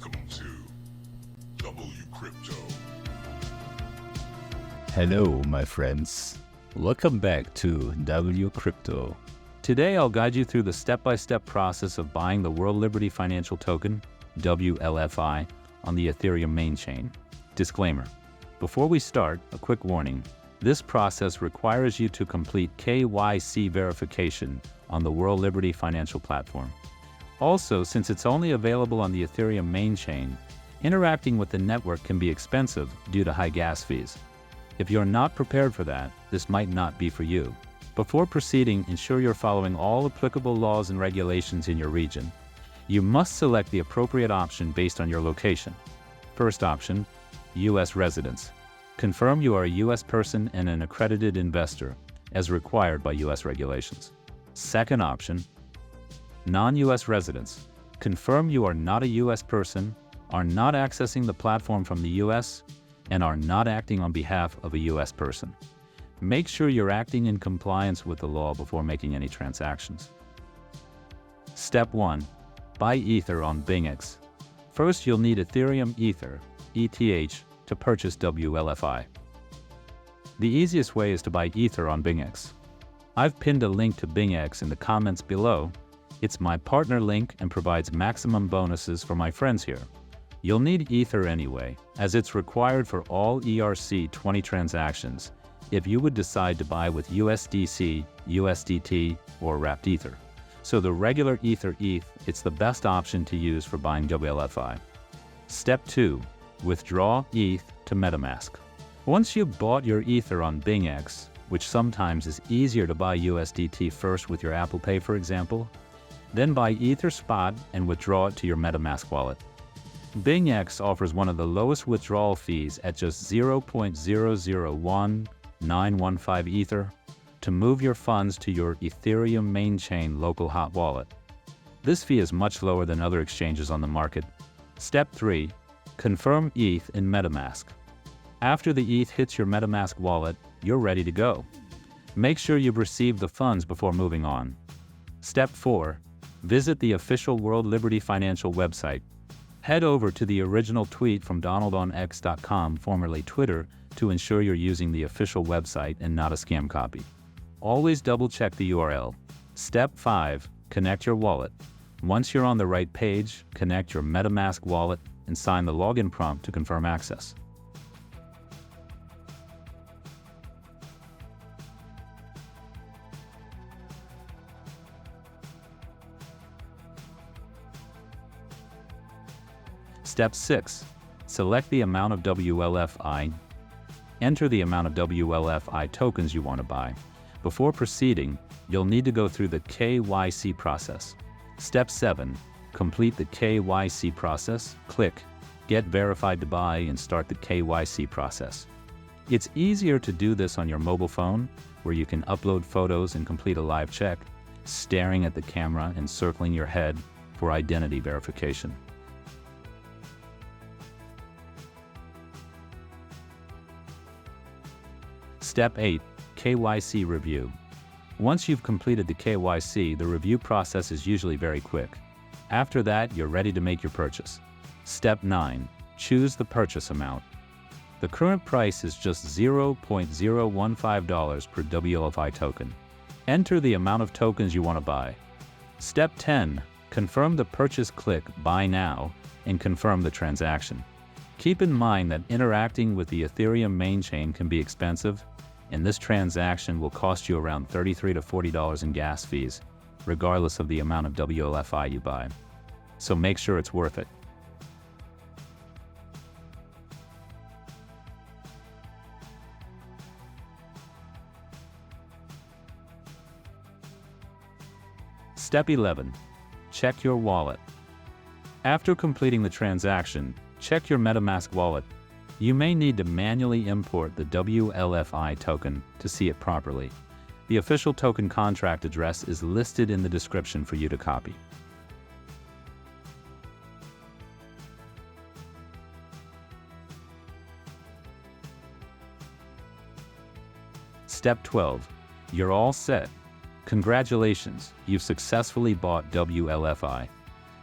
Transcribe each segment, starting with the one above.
Welcome to WCrypto. Hello, my friends. Welcome back to WCrypto. Today, I'll guide you through the step-by-step process of buying the World Liberty Financial Token, WLFI, on the Ethereum main chain. Disclaimer. Before we start, a quick warning. This process requires you to complete KYC verification on the World Liberty Financial Platform. Also, since it's only available on the Ethereum main chain, interacting with the network can be expensive due to high gas fees. If you're not prepared for that, this might not be for you. Before proceeding, ensure you're following all applicable laws and regulations in your region. You must select the appropriate option based on your location. First option, U.S. residence. Confirm you are a U.S. person and an accredited investor, as required by U.S. regulations. Second option, non-U.S. residents. Confirm you are not a U.S. person, are not accessing the platform from the U.S., and are not acting on behalf of a U.S. person. Make sure you're acting in compliance with the law before making any transactions. Step 1. Buy Ether on Binance. First, you'll need Ethereum Ether, ETH, to purchase WLFI. The easiest way is to buy Ether on Binance. I've pinned a link to Binance in the comments below. It's my partner link and provides maximum bonuses for my friends here. You'll need Ether anyway, as it's required for all ERC20 transactions if you would decide to buy with USDC, USDT, or wrapped Ether. So the regular Ether ETH, it's the best option to use for buying WLFI. Step 2. Withdraw ETH to Metamask. Once you've bought your Ether on Binance, which sometimes is easier to buy USDT first with your Apple Pay, for example, then buy Ether spot and withdraw it to your Metamask wallet. Binance offers one of the lowest withdrawal fees at just 0.001915 Ether to move your funds to your Ethereum main chain local hot wallet. This fee is much lower than other exchanges on the market. Step 3. Confirm ETH in Metamask. After the ETH hits your Metamask wallet, you're ready to go. Make sure you've received the funds before moving on. Step 4. Visit the official World Liberty Financial website. Head over to the original tweet from donaldonx.com, formerly Twitter, to ensure you're using the official website and not a scam copy. Always double-check the URL. Step 5. Connect your wallet. Once you're on the right page, connect your Metamask wallet and sign the login prompt to confirm access. Step 6. Select the amount of WLFI. Enter the amount of WLFI tokens you want to buy. Before proceeding, you'll need to go through the KYC process. Step 7. Complete the KYC process. Click Get Verified to Buy and start the KYC process. It's easier to do this on your mobile phone, where you can upload photos and complete a live check, staring at the camera and circling your head for identity verification. Step 8. KYC Review. Once you've completed the KYC, the review process is usually very quick. After that, you're ready to make your purchase. Step 9. Choose the purchase amount. The current price is just $0.015 per WLFI token. Enter the amount of tokens you want to buy. Step 10. Confirm the purchase. Click Buy Now and confirm the transaction. Keep in mind that interacting with the Ethereum main chain can be expensive, and this transaction will cost you around $33 to $40 in gas fees, regardless of the amount of WLFI you buy. So make sure it's worth it. Step 11. Check your wallet. After completing the transaction, check your Metamask wallet. You may need to manually import the WLFI token to see it properly. The official token contract address is listed in the description for you to copy. Step 12. You're all set. Congratulations, you've successfully bought WLFI.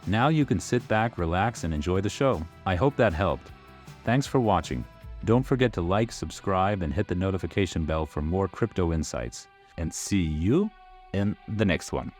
Now you can sit back, relax, and enjoy the show. I hope that helped. Thanks for watching. Don't forget to like, subscribe, and hit the notification bell for more crypto insights. And see you in the next one.